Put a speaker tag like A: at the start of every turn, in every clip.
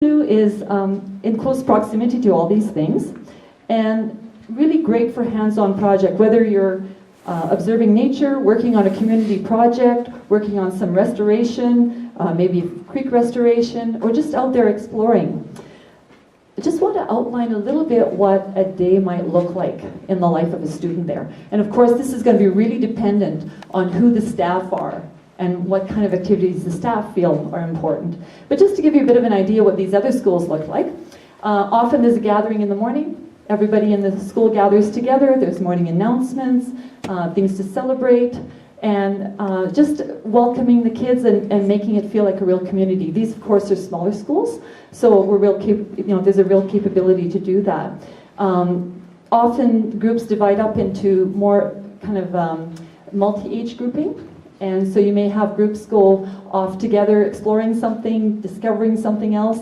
A: Is in close proximity to all these things, and really great for hands-on project, whether you're observing nature, working on a community project, working on some restoration, maybe creek restoration, or just out there exploring. I just want to outline a little bit what a day might look like in the life of a student there. And of course, this is going to be really dependent on who the staff are and what kind of activities the staff feel are important. But just to give you a bit of an idea what these other schools look like, often there's a gathering in the morning. Everybody in the school gathers together. There's morning announcements, things to celebrate, and just welcoming the kids and making it feel like a real community. These, of course, are smaller schools, so there's a real capability to do that. Often groups divide up into more kind of multi-age grouping. And so you may have groups go off together, exploring something, discovering something else,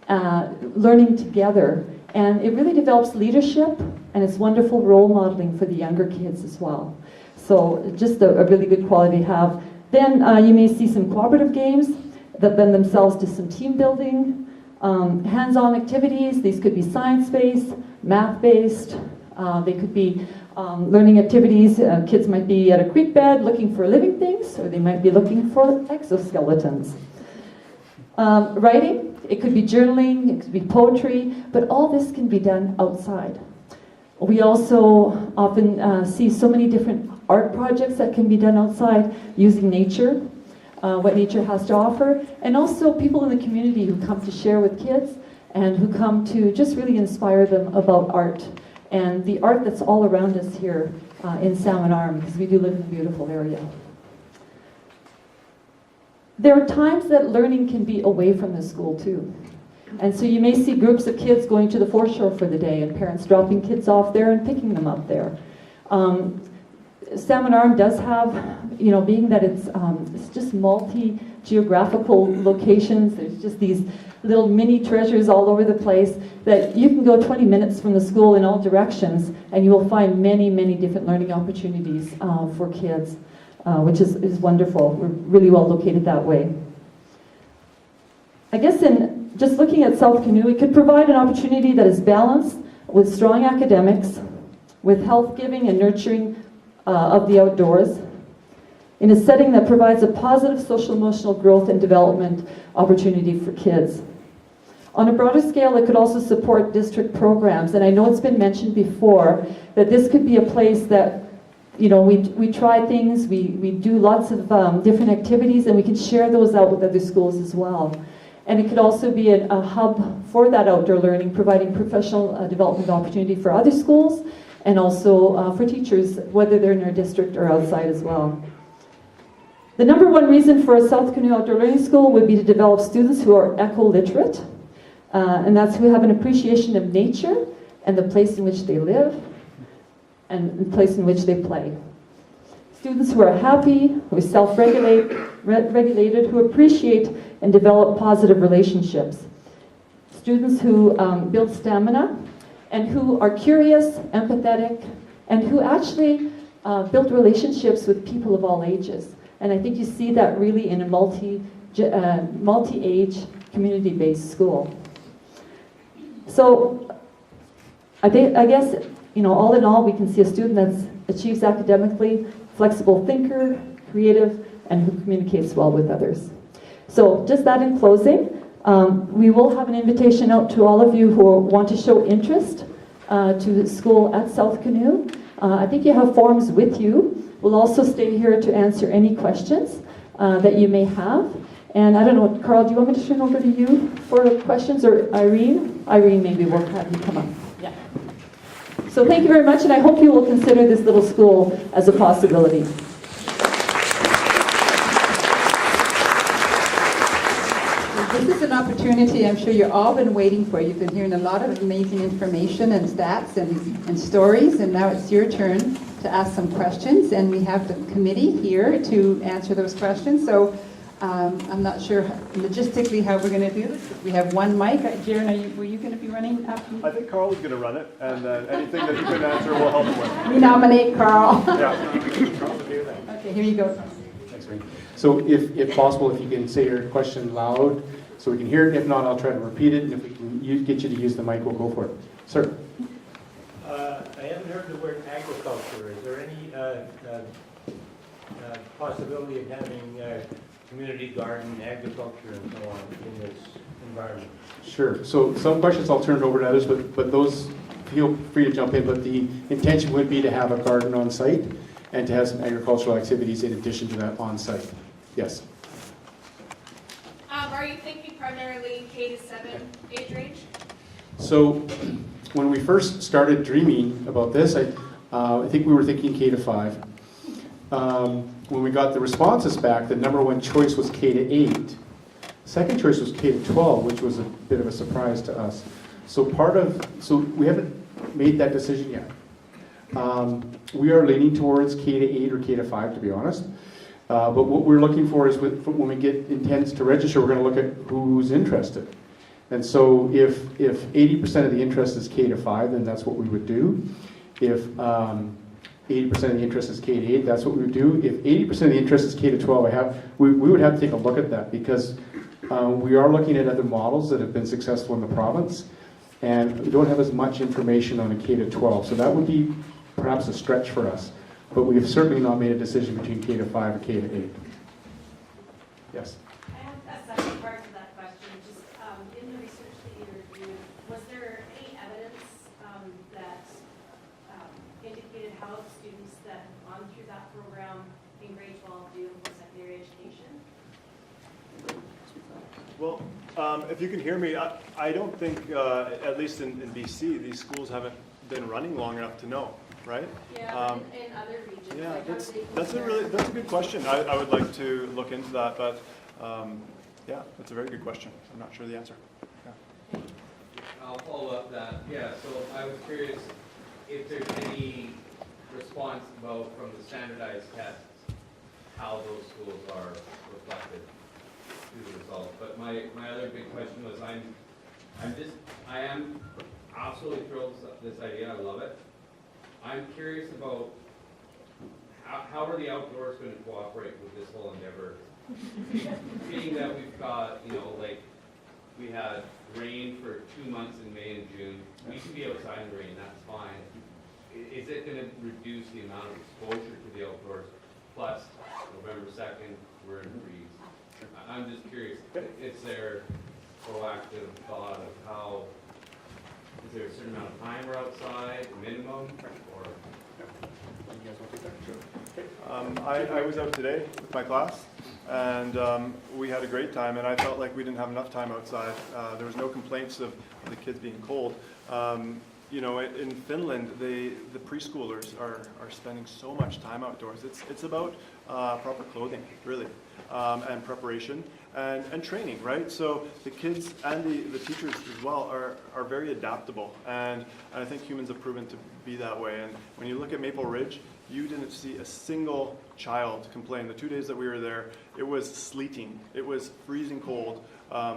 A: learning together. And it really develops leadership, and it's wonderful role modeling for the younger kids as well. So just a really good quality to have. Then you may see some cooperative games that lend themselves to some team building, hands-on activities. These could be science-based, math-based. They could be learning activities. Kids might be at a creek bed looking for living things, or they might be looking for exoskeletons. Writing, it could be journaling, it could be poetry, but all this can be done outside. We also often see so many different art projects that can be done outside using nature, what nature has to offer, and also people in the community who come to share with kids and who come to just really inspire them about art. And the art that's all around us here in Salmon Arm, because we do live in a beautiful area. There are times that learning can be away from the school too. And so you may see groups of kids going to the foreshore for the day and parents dropping kids off there and picking them up there. Salmon Arm does have, being that it's just multi-geographical locations, there's just these little mini treasures all over the place that you can go 20 minutes from the school in all directions and you will find many, many different learning opportunities for kids, which is wonderful. We're really well located that way. I guess in just looking at South Canoe, it could provide an opportunity that is balanced with strong academics, with health giving and nurturing of the outdoors, in a setting that provides a positive social emotional growth and development opportunity for kids. On a broader scale, it could also support district programs, and I know it's been mentioned before that this could be a place that we try things, we do lots of different activities, and we can share those out with other schools as well. And it could also be a hub for that outdoor learning, providing professional development opportunity for other schools, and also for teachers, whether they're in our district or outside as well. The number one reason for a South Canoe Outdoor Learning School would be to develop students who are eco-literate, and that's who have an appreciation of nature and the place in which they live and the place in which they play. Students who are happy, who are self-regulated, who appreciate and develop positive relationships. Students who build stamina and who are curious, empathetic, and who actually build relationships with people of all ages. And I think you see that really in a multi-age, community-based school. So I guess, all in all, we can see a student that achieves academically, flexible thinker, creative, and who communicates well with others. So just that in closing, we will have an invitation out to all of you who want to show interest to the school at South Canoe. I think you have forms with you. We'll also stay here to answer any questions that you may have. And I don't know, Carl, do you want me to turn over to you for questions, or Irene? Irene, maybe we'll have you come up. Yeah. So thank you very much, and I hope you will consider this little school as a possibility.
B: This is an opportunity I'm sure you've all been waiting for. You've been hearing a lot of amazing information and stats and stories, and now it's your turn to ask some questions, and we have the committee here to answer those questions. So I'm not sure logistically how we're going to do this. We have one mic. Jaron, were you going to be running after me?
C: I think Carl is going to run it, and anything that he can answer will help him with.
B: We nominate Carl.
C: Yeah. Carl will do that.
B: Okay, here you go.
D: Thanks, Ray. So if possible, if you can say your question loud so we can hear it. If not, I'll try to repeat it, and if we can get you to use the mic, we'll go for it. Sir?
E: I haven't heard the word agriculture. Is there any possibility of having community garden, agriculture, and so on in this environment?
D: Sure. So some questions I'll turn it over to others, but those, feel free to jump in. But the intention would be to have a garden on site and to have some agricultural activities in addition to that on site. Yes.
F: Are you thinking primarily K to 7 age range?
D: So when we first started dreaming about this, I think we were thinking K to 5. When we got the responses back, the number one choice was K to 8. Second choice was K to 12, which was a bit of a surprise to us. So we haven't made that decision yet. We are leaning towards K to 8 or K to 5, to be honest. But what we're looking for is when we get intents to register, we're going to look at who's interested. And so if 80% of the interest is K to 5, then that's what we would do. If 80% of the interest is K to 8, that's what we would do. If 80% of the interest is K to 12, we would have to take a look at that, because we are looking at other models that have been successful in the province, and we don't have as much information on a K to 12. So that would be perhaps a stretch for us. But we have certainly not made a decision between K to 5 or K to 8. Yes?
F: I have a second part to that question. Just in the research that you reviewed, was there any evidence that indicated how students that have gone through that program in grade 12 do in post-secondary education?
C: Well, if you can hear me, I don't think, at least in BC, these schools haven't been running long enough to know, right?
F: Yeah, in other regions.
C: Yeah,
F: like how
C: that's
F: do they
C: that's a good question. I would like to look into that, but yeah, that's a very good question. I'm not sure the answer. Yeah.
G: I'll follow up that. Yeah, so I was curious if there's any response about from the standardized tests, how those schools are reflected through the results. But my other big question was I am absolutely thrilled with this idea. I love it. I'm curious about how are the outdoors going to cooperate with this whole endeavor? Being that we've got, like we had rain for 2 months in May and June. We can be outside in the rain, that's fine. Is it going to reduce the amount of exposure to the outdoors? Plus, November 2nd, we're in freeze. I'm just curious, is there proactive thought of how, is there a certain amount of time we're outside, minimum, or?
D: You guys want to take that? Sure.
C: I was out today with my class, and we had a great time, and I felt like we didn't have enough time outside. There was no complaints of the kids being cold. In Finland, the preschoolers are spending so much time outdoors. It's about proper clothing, really, and preparation and training, right? So the kids and the teachers as well are very adaptable, and I think humans have proven to be that way. And when you look at Maple Ridge, you didn't see a single child complain. The 2 days that we were there, it was sleeting. It was freezing cold.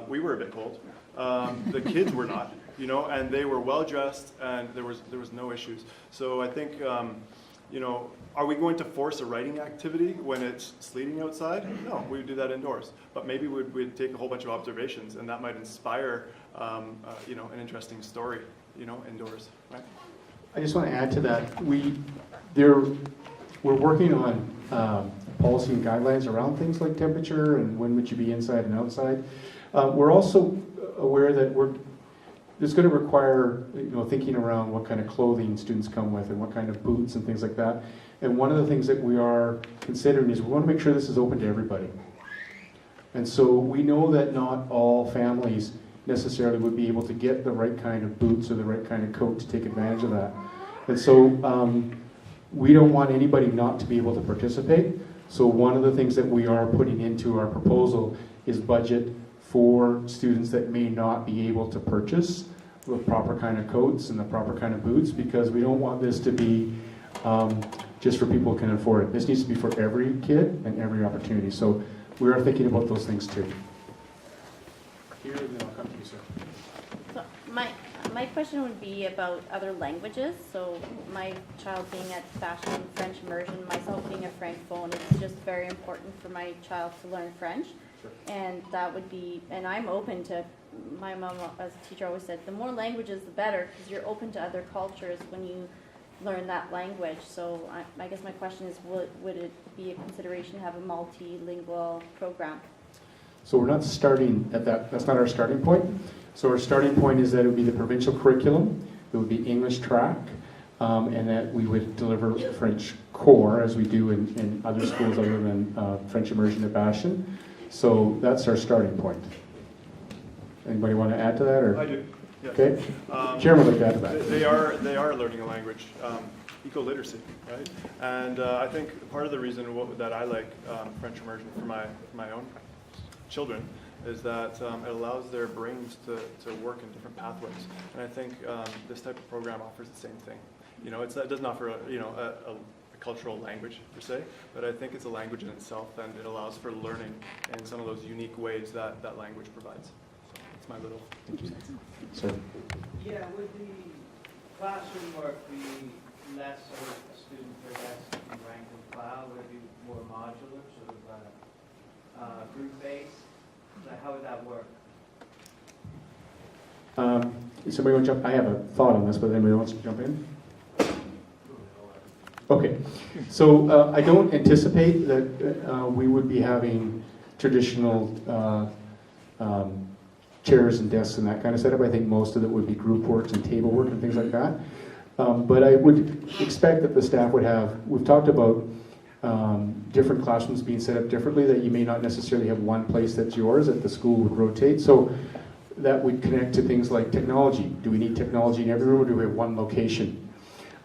C: We were a bit cold. The kids were not, and they were well dressed, and there was no issues. So I think, are we going to force a writing activity when it's sleeting outside? No, we would do that indoors. But maybe we'd take a whole bunch of observations, and that might inspire, an interesting story, indoors, right?
D: I just want to add to that. We're working on policy and guidelines around things like temperature and when would you be inside and outside. We're also aware that it's going to require thinking around what kind of clothing students come with and what kind of boots and things like that. And one of the things that we are considering is we want to make sure this is open to everybody. And so we know that not all families necessarily would be able to get the right kind of boots or the right kind of coat to take advantage of that. And so we don't want anybody not to be able to participate. So one of the things that we are putting into our proposal is budget for students that may not be able to purchase the proper kind of coats and the proper kind of boots, because we don't want this to be just for people who can afford it. This needs to be for every kid and every opportunity. So we are thinking about those things too. Here, and then I'll come to you, sir.
H: So my question would be about other languages. So my child being at fashion French immersion, myself being a francophone, it's just very important for my child to learn French.
C: Sure.
H: And that would be, and I'm open to, my mom as a teacher always said, the more languages the better, because you're open to other cultures when you learn that language. So I guess my question is, would it be a consideration to have a multilingual program?
D: So we're not starting at that, that's not our starting point. So our starting point is that it would be the provincial curriculum, it would be English track, and that we would deliver French core as we do in other schools other than French immersion at Bastion. So that's our starting point. Anybody want to add to that? Or?
C: I do, yes.
D: Okay. Chairman would like to add to that.
C: They are learning a language, eco-literacy, right? And I think part of the reason that I like French immersion for my own children is that it allows their brains to work in different pathways. And I think this type of program offers the same thing. You know, it doesn't offer a cultural language per se, but I think it's a language in itself, and it allows for learning in some of those unique ways that language provides. So that's my little 2 cents.
D: So,
E: Yeah, would the classroom work be less of a student per desk and rank and file? Would it be more modular, sort of group-based? How would that work?
D: somebody want to jump? I have a thought on this, but anybody wants to jump in? Okay, so I don't anticipate that we would be having traditional chairs and desks and that kind of setup. I think most of it would be group works and table work and things like that. But I would expect that the staff would have, we've talked about different classrooms being set up differently, that you may not necessarily have one place that's yours, that the school would rotate. So that would connect to things like technology. Do we need technology in every room, or do we have one location?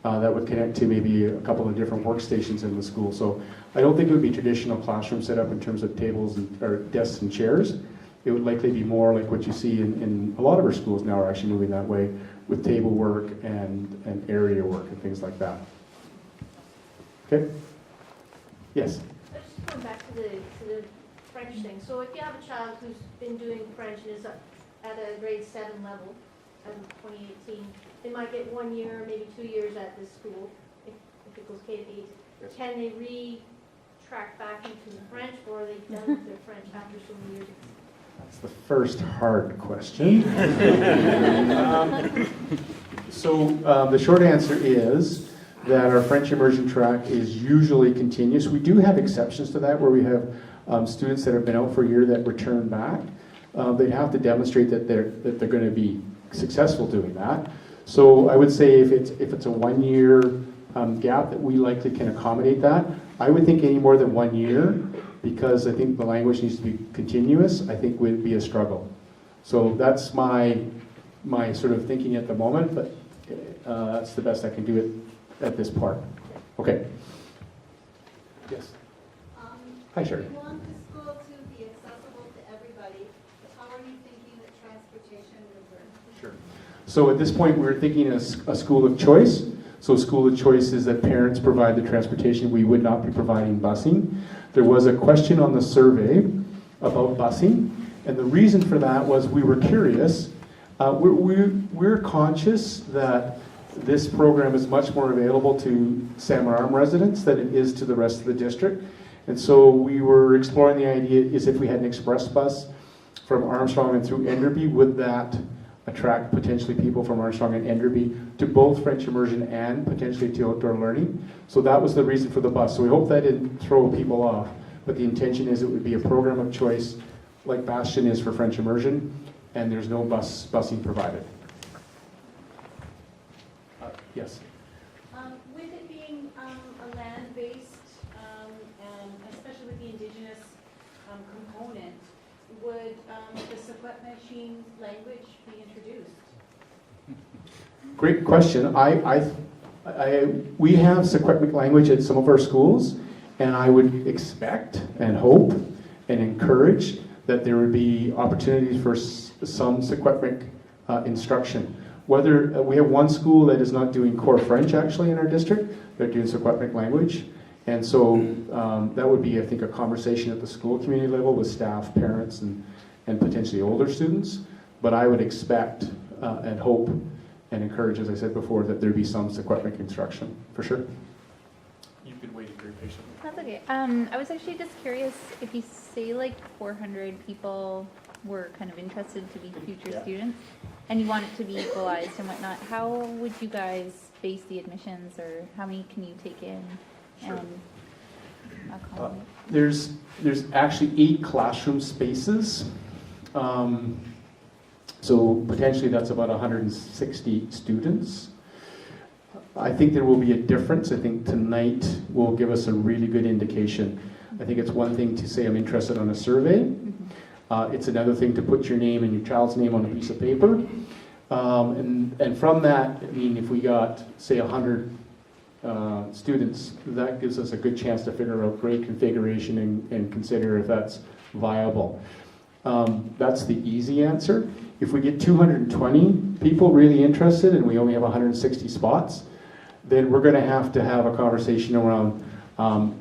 D: That would connect to maybe a couple of different workstations in the school. So I don't think it would be traditional classroom setup in terms of tables or desks and chairs. It would likely be more like what you see in a lot of our schools now are actually moving that way, with table work and area work and things like that. Okay? Yes?
I: Just going back to the French thing. So if you have a child who's been doing French and is at a grade 7 level in 2018, they might get 1 year, maybe 2 years at this school, if it goes K to 8.
D: Yes.
I: Can they re-track back into the French, or are they done with their French after so many years?
D: That's the first hard question. The short answer is that our French immersion track is usually continuous. We do have exceptions to that, where we have students that have been out for a year that return back. They'd have to demonstrate that they're going to be successful doing that. So I would say if it's a 1 year gap, that we likely can accommodate that. I would think any more than 1 year, because I think the language needs to be continuous, I think would be a struggle. So that's my sort of thinking at the moment, but that's the best I can do it at this part. Okay. Yes. Hi, Sherry.
J: You want the school to be accessible to everybody. How are you thinking that transportation would work?
D: Sure. So at this point, we're thinking a school of choice. So school of choice is that parents provide the transportation. We would not be providing busing. There was a question on the survey about busing, and the reason for that was we were curious. We're conscious that this program is much more available to Salmon Arm residents than it is to the rest of the district. And so we were exploring the idea, is if we had an express bus from Armstrong and through Enderby, would that attract potentially people from Armstrong and Enderby to both French immersion and potentially to outdoor learning? So that was the reason for the bus. So we hope that didn't throw people off, but the intention is it would be a program of choice like Bastion is for French immersion, and there's no busing provided. Yes?
F: With it being a land-based, and especially with the indigenous component, would the Secwepemc language be introduced?
D: Great question. We have Secwepemc language at some of our schools, and I would expect and hope and encourage that there would be opportunities for some Secwepemc instruction. Whether we have one school that is not doing core French actually in our district, they're doing Secwepemc language, and so that would be, I think, a conversation at the school community level with staff, parents, and potentially older students. But I would expect and hope and encourage, as I said before, that there be some Secwepemc instruction for sure.
C: You've been waiting very patient.
K: That's okay. I was actually just curious if you say like 400 people were kind of interested to be future students, and you want it to be equalized and whatnot, how would you guys base the admissions, or how many can you take in and accommodate?
D: There's actually 8 classroom spaces. So potentially that's about 160 students. I think there will be a difference. I think tonight will give us a really good indication. I think it's one thing to say I'm interested on a survey. It's another thing to put your name and your child's name on a piece of paper. And from that, I mean, if we got, say, 100 students, that gives us a good chance to figure out grade configuration and consider if that's viable. That's the easy answer. If we get 220 people really interested and we only have 160 spots, then we're going to have a conversation around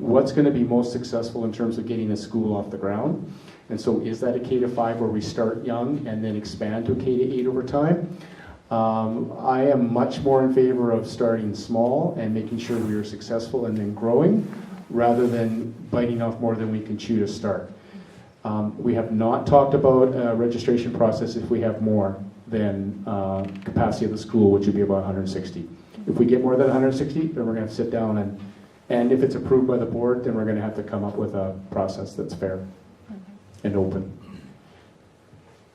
D: what's going to be most successful in terms of getting a school off the ground. And so is that a K-5 where we start young and then expand to a K-8 over time? I am much more in favor of starting small and making sure we are successful and then growing, rather than biting off more than we can chew to start. We have not talked about a registration process if we have more than capacity of the school, which would be about 160. If we get more than 160, then we're going to have to sit down and if it's approved by the board, then we're going to have to come up with a process that's fair and open.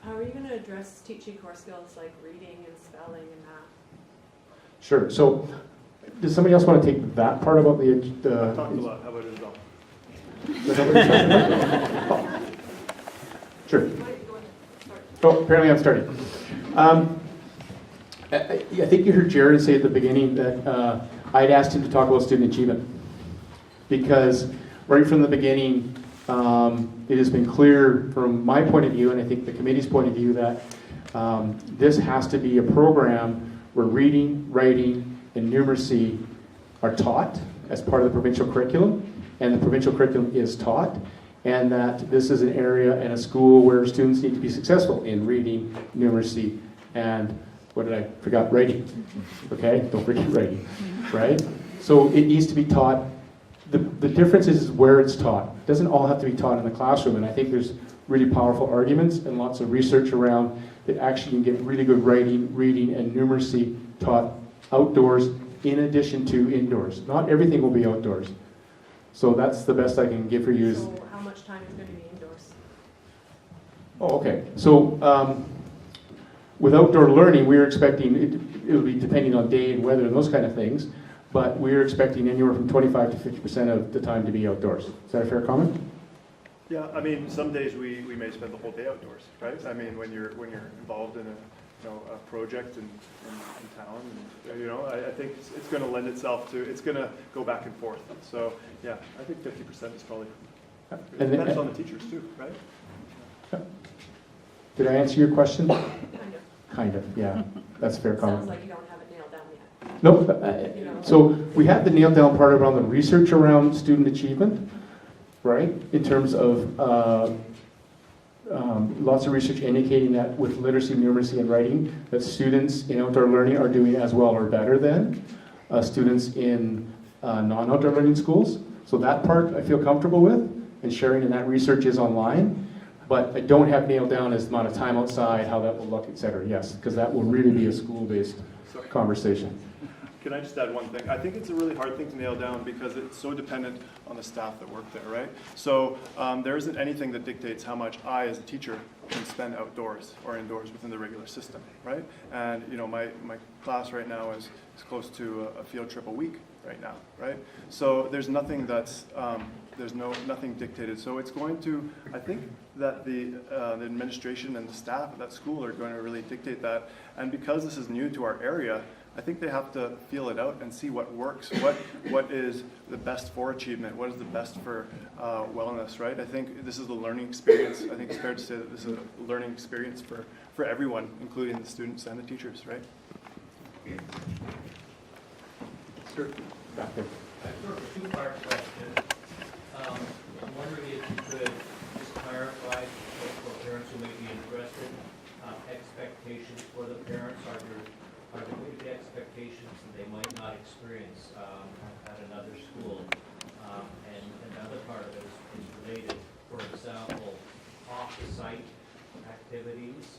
L: How are you going to address teaching core skills like reading and spelling and math?
D: Sure. So, does somebody else want to take that part about the?
C: I've talked a lot. How about Isabel?
D: Sure. Oh, apparently I'm starting. I think you heard Jared say at the beginning that I'd asked him to talk about student achievement, because right from the beginning, it has been clear from my point of view, and I think the committee's point of view, that this has to be a program where reading, writing, and numeracy are taught as part of the provincial curriculum, and the provincial curriculum is taught, and that this is an area in a school where students need to be successful in reading, numeracy, and writing. Okay, don't forget writing, right? So it needs to be taught. The difference is where it's taught. It doesn't all have to be taught in the classroom, and I think there's really powerful arguments and lots of research around that actually can get really good writing, reading, and numeracy taught outdoors in addition to indoors. Not everything will be outdoors. So that's the best I can give for you.
L: So how much time is going to be indoors?
D: Oh, okay. So with outdoor learning, we're expecting, it'll be depending on day and weather and those kind of things, but we're expecting anywhere from 25 to 50% of the time to be outdoors. Is that a fair comment?
C: Yeah, I mean, some days we may spend the whole day outdoors, right? I mean, when you're involved in a project in town, and, I think it's going to lend itself to, it's going to go back and forth. So yeah, I think 50% is probably, it depends on the teachers too, right?
D: Did I answer your question?
L: Kind of.
D: Kind of, yeah. That's a fair comment.
L: Sounds like you don't have it nailed down yet.
D: Nope. So we have the nailed down part around the research around student achievement, right? In terms of lots of research indicating that with literacy, numeracy, and writing, that students in outdoor learning are doing as well or better than students in non-outdoor learning schools. So that part I feel comfortable with, and sharing, and that research is online. But I don't have nailed down as the amount of time outside, how that will look, et cetera. Yes, because that will really be a school-based conversation.
C: Can I just add one thing? I think it's a really hard thing to nail down because it's so dependent on the staff that work there, right? So there isn't anything that dictates how much I, as a teacher, can spend outdoors or indoors within the regular system, right? And my class right now is close to a field trip a week right now, right? So there's nothing that's nothing dictated. So it's going to, I think that the administration and the staff at that school are going to really dictate that. And because this is new to our area, I think they have to feel it out and see what works, what is the best for achievement, what is the best for wellness, right? I think this is a learning experience. I think it's fair to say that this is a learning experience for everyone, including the students and the teachers, right?
D: Sure. Back there.
E: Sort of a two-part question. I'm wondering if you could just clarify for parents who may be interested, expectations for the parents. Are there going to be expectations that they might not experience at another school And another part of it is related, for example, off-the-site activities.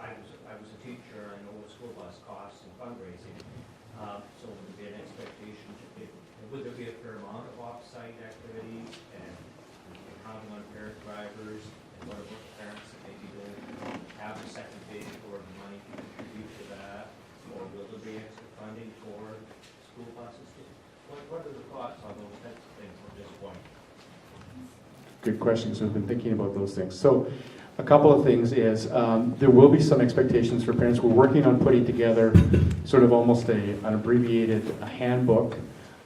E: I was a teacher, I know what school bus costs and fundraising. So would there be an expectation, would there be a fair amount of off-site activities and counting on parent drivers? And what about parents that maybe don't have a second vehicle or the money to contribute to that? Or will there be extra funding for school buses? What are the thoughts on those types of things at this point?
D: Good questions. We've been thinking about those things. So a couple of things is there will be some expectations for parents. We're working on putting together sort of almost an abbreviated handbook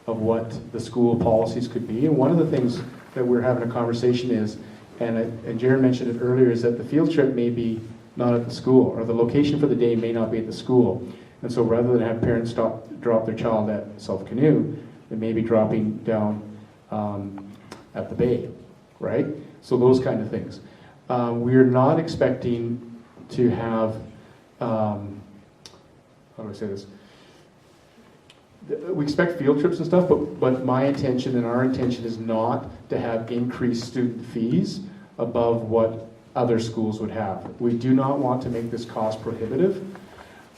D: of what the school policies could be. And one of the things that we're having a conversation is, and Jaron mentioned it earlier, is that the field trip may be not at the school, or the location for the day may not be at the school. And so rather than have parents drop their child at South Canoe, they may be dropping down at the bay, right? So those kind of things. We're not expecting to have, how do I say this? We expect field trips and stuff, but my intention and our intention is not to have increased student fees above what other schools would have. We do not want to make this cost prohibitive.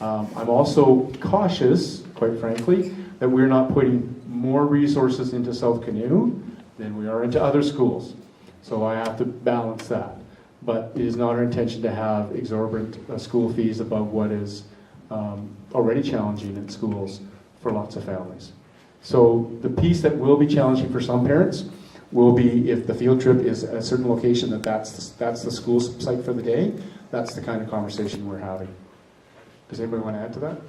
D: I'm also cautious, quite frankly, that we're not putting more resources into South Canoe than we are into other schools. So I have to balance that. But it is not our intention to have exorbitant school fees above what is already challenging in schools for lots of families. So the piece that will be challenging for some parents will be if the field trip is at a certain location that's the school site for the day. That's the kind of conversation we're having. Does anybody want to add to that?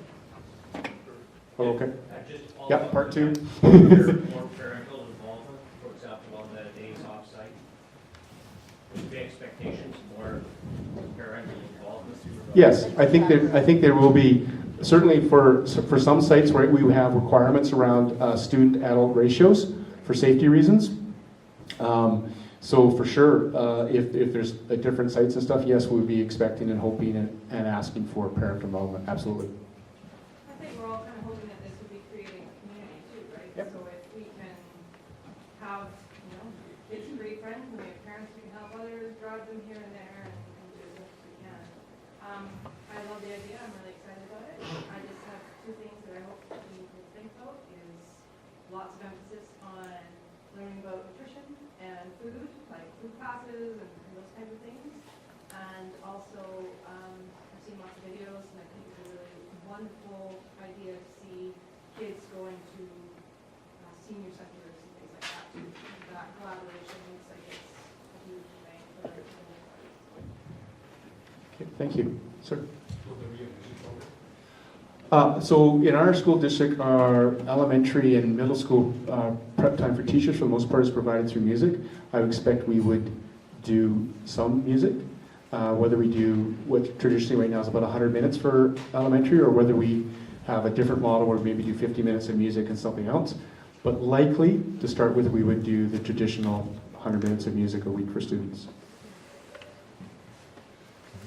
D: Oh, okay.
E: Just follow
D: Yeah,
E: up
D: part
E: on
D: two.
E: that. More parental involvement, for example, on the days off-site. Would the expectations more parental involvement?
D: Yes, I think there will be, certainly for some sites, right, we have requirements around student-adult ratios for safety reasons. So for sure, if there's different sites and stuff, yes, we would be expecting and hoping and asking for parent involvement, absolutely.
M: I think we're all kind of hoping that this would be creating a community too, right?
D: Yep.
M: So if we can have, kids create friends, and we have parents who can help others, drive them here and there, and do as much as we can. I love the idea, I'm really excited about it. I just have two things that I hope that we will think about is lots of emphasis on learning about nutrition and food, like food classes and those kinds of things. And also, I've seen lots of videos, and I think it's a really wonderful idea to see kids going to senior centers and things like that. That collaboration looks like it's a huge thing for our community.
D: Okay, thank you. Sir? So in our school district, our elementary and middle school prep time for teachers for the most part is provided through music. I would expect we would do some music, whether we do what traditionally right now is about 100 minutes for elementary, or whether we have a different model where we maybe do 50 minutes of music and something else. But likely, to start with, we would do the traditional 100 minutes of music a week for students.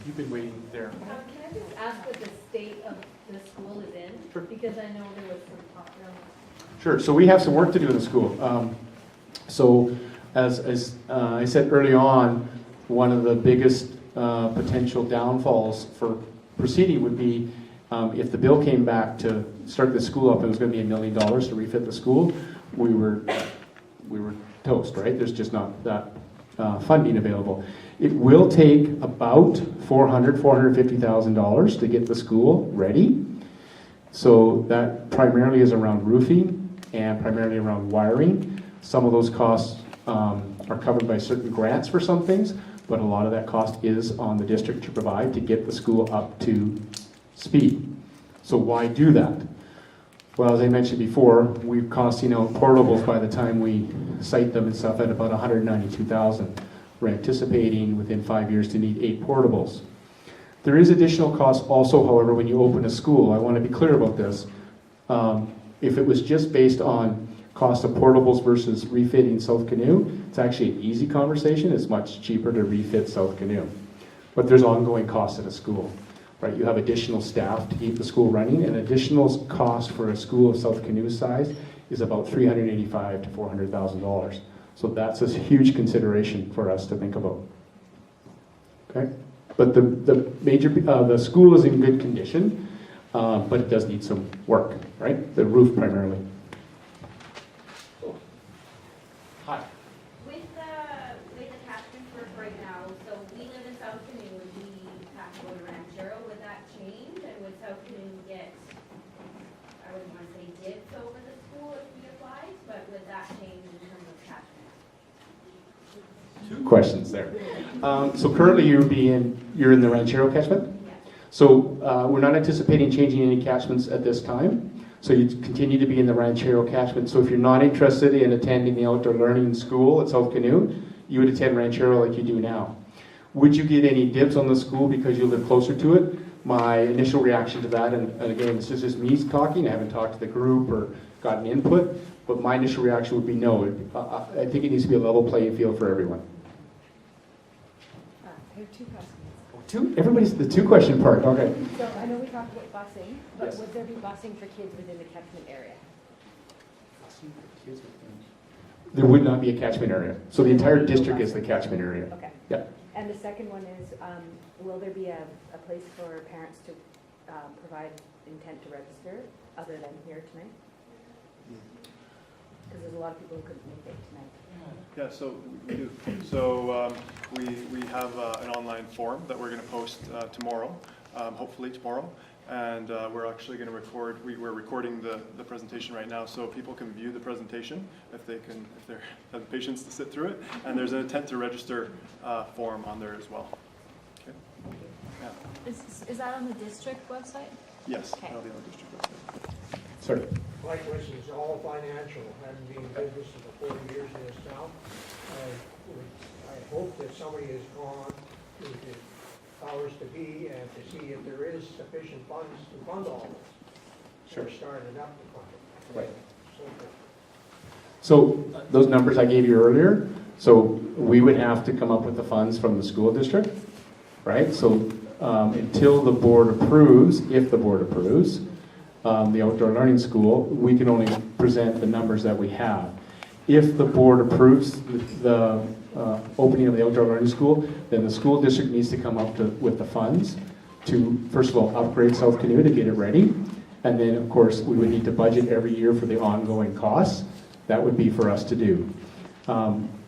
D: You've been waiting there.
I: Can I just ask what the state of the school is in?
D: Sure.
I: Because I know there was some talk around that.
D: Sure. So we have some work to do in the school. So as I said early on, one of the biggest potential downfalls for proceeding would be if the bill came back to start the school up, it was going to be $1 million to refit the school. We were toast, right? There's just not that funding available. It will take about $450,000 to get the school ready. So that primarily is around roofing and primarily around wiring. Some of those costs are covered by certain grants for some things, but a lot of that cost is on the district to provide to get the school up to speed. So why do that? Well, as I mentioned before, we're costing out portables by the time we site them and stuff at about $192,000. We're anticipating within 5 years to need 8 portables. There is additional cost also, however, when you open a school. I want to be clear about this. If it was just based on cost of portables versus refitting South Canoe, it's actually an easy conversation. It's much cheaper to refit South Canoe. But there's ongoing costs at a school, right? You have additional staff to keep the school running, and additional cost for a school of South Canoe size is about $385,000 to $400,000. So that's a huge consideration for us to think about. Okay, but the school is in good condition, but it does need some work, right? The roof primarily. Hi.
F: With the attachment work right now, so we live in South Canoe, we have to go to Ranchero, would that change? And would South Canoe get, I wouldn't want to say dibs over the school if we applied, but would that change in terms of attachment?
D: Two questions there. So currently you're in the Ranchero catchment?
F: Yes.
D: So we're not anticipating changing any catchments at this time. So you continue to be in the Ranchero catchment. So if you're not interested in attending the outdoor learning school at South Canoe, you would attend Ranchero like you do now. Would you get any dibs on the school because you live closer to it? My initial reaction to that, and again, this is just me talking, I haven't talked to the group or gotten input, but my initial reaction would be no. I think it needs to be a level playing field for everyone.
N: I have two questions.
D: Everybody's the two question part, okay.
N: So I know we talked about busing, but
D: Yes.
N: would there be busing for kids within the catchment area?
D: There would not be a catchment area. So the entire district is the catchment area.
N: Okay.
D: Yeah.
N: And the second one is, will there be a place for parents to provide intent to register other than here tonight? Because there's a lot of people who couldn't make it tonight.
C: Yeah, so we do. So we have an online form that we're going to post tomorrow, hopefully tomorrow. And we're actually going to record, we're recording the presentation right now, so people can view the presentation if they have the patience to sit through it. And there's an intent to register form on there as well. Okay. Yeah.
K: Is that on the district website?
C: Yes,
K: Okay.
C: that'll be on the district website.
D: Sorry.
O: My question is all financial, having been in business for 40 years in this town. I hope that somebody has gone to the powers to be and to see if there is sufficient funds to fund all this.
D: Sure.
O: Or start it up to fund it.
D: Right.
O: So
D: So those numbers I gave you earlier, so we would have to come up with the funds from the school district, right? So until the board approves, if the board approves, the outdoor learning school, we can only present the numbers that we have. If the board approves the opening of the outdoor learning school, then the school district needs to come up with the funds to, first of all, upgrade South Canoe to get it ready. And then, of course, we would need to budget every year for the ongoing costs. That would be for us to do.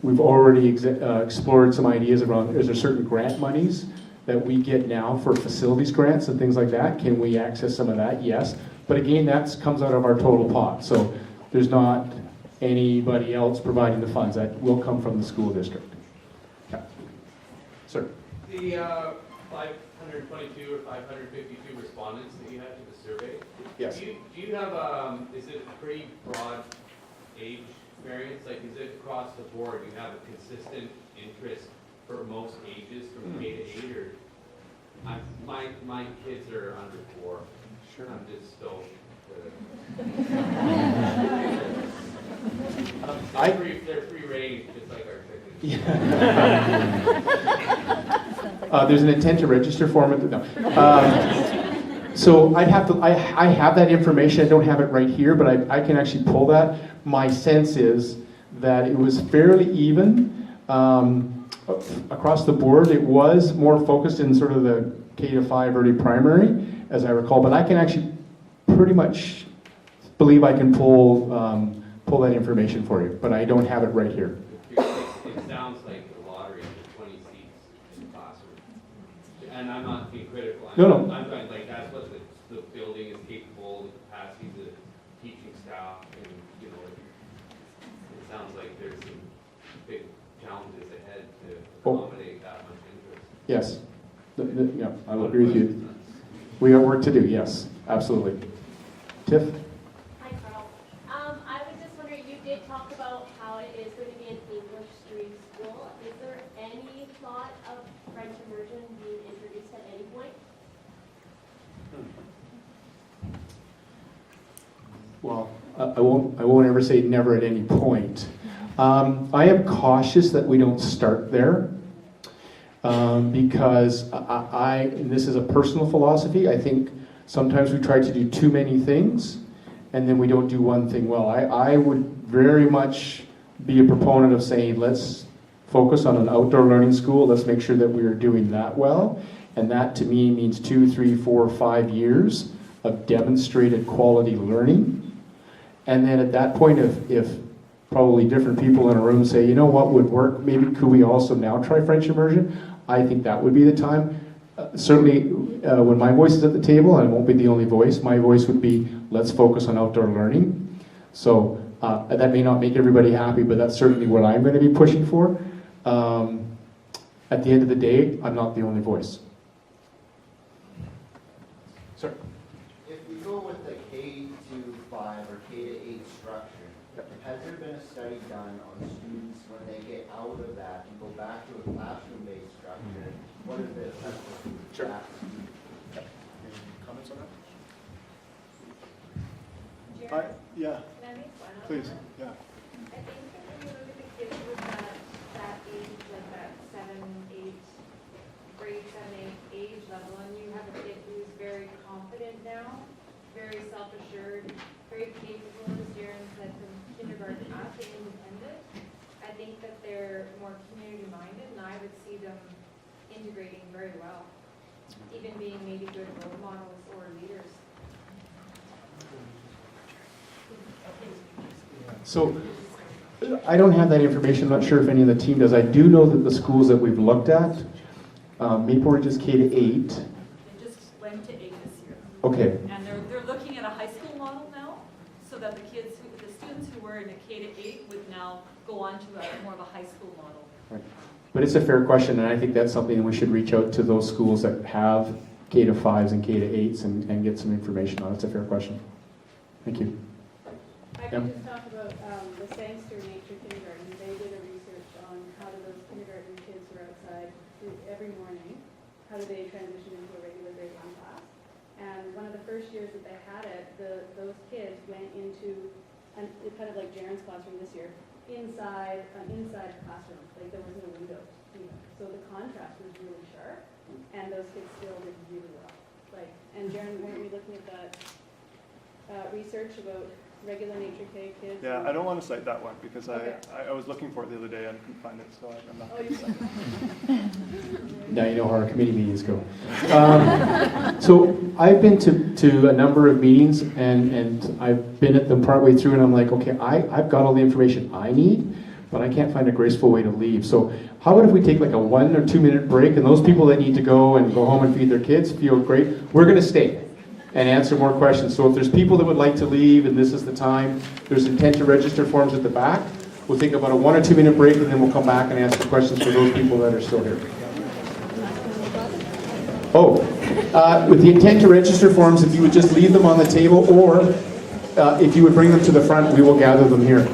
D: We've already explored some ideas around, is there certain grant monies that we get now for facilities grants and things like that? Can we access some of that? Yes. But again, that comes out of our total pot. So there's not anybody else providing the funds. That will come from the school district. Yeah. Sir.
G: The 522 or 552 respondents that you had to the survey.
D: Yes.
G: Do you have, is it a pretty broad age variance? Like, is it across the board? You have a consistent interest for most ages from K to 8, or my kids are under 4. Sure. I'm just stoked. They're free range, just like our chickens.
D: There's an intent to register form. So I have that information. I don't have it right here, but I can actually pull that. My sense is that it was fairly even across the board. It was more focused in sort of the K to 5 early primary, as I recall. But I can actually pretty much believe I can pull that information for you, but I don't have it right here.
G: It sounds like the lottery with 20 seats in the classroom. And I'm not being critical.
D: No.
G: I'm going, like, that's what the building is capable, the capacity of the teaching staff, and, you know, it sounds like there's some big challenges ahead to accommodate that much interest.
D: Yes. Yeah, I will agree with you. We got work to do, yes, absolutely. Tiff?
I: Hi, Carl. I was just wondering, you did talk about how it is going to be an English stream school. Is there any thought of French immersion being introduced at any point?
D: Well, I won't ever say never at any point. I am cautious that we don't start there because and this is a personal philosophy, I think sometimes we try to do too many things and then we don't do one thing well. I would very much be a proponent of saying, let's focus on an outdoor learning school. Let's make sure that we are doing that well. And that to me means 2, 3, 4, 5 years of demonstrated quality learning. And then at that point, if probably different people in a room say, you know what would work, maybe could we also now try French immersion? I think that would be the time. Certainly, when my voice is at the table, and I won't be the only voice, my voice would be, let's focus on outdoor learning. So that may not make everybody happy, but that's certainly what I'm going to be pushing for. At the end of the day, I'm not the only voice. Sir?
P: If we go with the K-5 or K-8 structure, has there been a study done on students when they get out of that and go back to a classroom-based structure? What is the effect of
D: Sure.
P: that?
C: Any comments on that?
F: Jared,
C: Yeah,
F: can I make one on
C: please,
F: that?
C: yeah.
F: I think that when you look at the kids with that age, like that 7, 8, grade 7, 8 age level, and you have a kid who's very confident now, very self-assured, very capable, as Jaren said, from kindergarten up and independent, I think that they're more community-minded, and I would see them integrating very well, even being maybe good role models or leaders.
D: So I don't have that information. I'm not sure if any of the team does. I do know that the schools that we've looked at, Maple Ridge is K-8.
L: They just went to 8 this year.
D: Okay.
L: And they're looking at a high school model now, so that the students who were in a K-8 would now go on to more of a high school model.
D: Right. But it's a fair question, and I think that's something we should reach out to those schools that have K-5s and K-8s and get some information on. It's a fair question. Thank you.
F: I
D: Yep.
F: can just talk about the Sangster Nature Kindergarten. They did a research on how do those kindergarten kids who are outside every morning, how do they transition into a regular grade 1 class? And one of the first years that they had it, those kids went into kind of like Jaren's classroom this year, inside the classroom, like there was no windows even. So the contrast was really sharp, and those kids still did really well. And Jaren, weren't we looking at that research about regular nature K kids?
C: Yeah, I don't want to cite that one because
F: Okay.
C: I was looking for it the other day and couldn't find it, so I'm not.
F: Oh, you
D: Now you know how our committee meetings go. So I've been to a number of meetings, and I've been at them partway through, and I'm like, okay, I've got all the information I need, but I can't find a graceful way to leave. So how about if we take like a 1 or 2 minute break, and those people that need to go and go home and feed their kids feel great, we're going to stay and answer more questions. So if there's people that would like to leave, and this is the time, there's intent to register forms at the back. We'll take about a 1 or 2 minute break, and then we'll come back and answer questions for those people that are still here. With the intent to register forms, if you would just leave them on the table, or if you would bring them to the front, we will gather them here.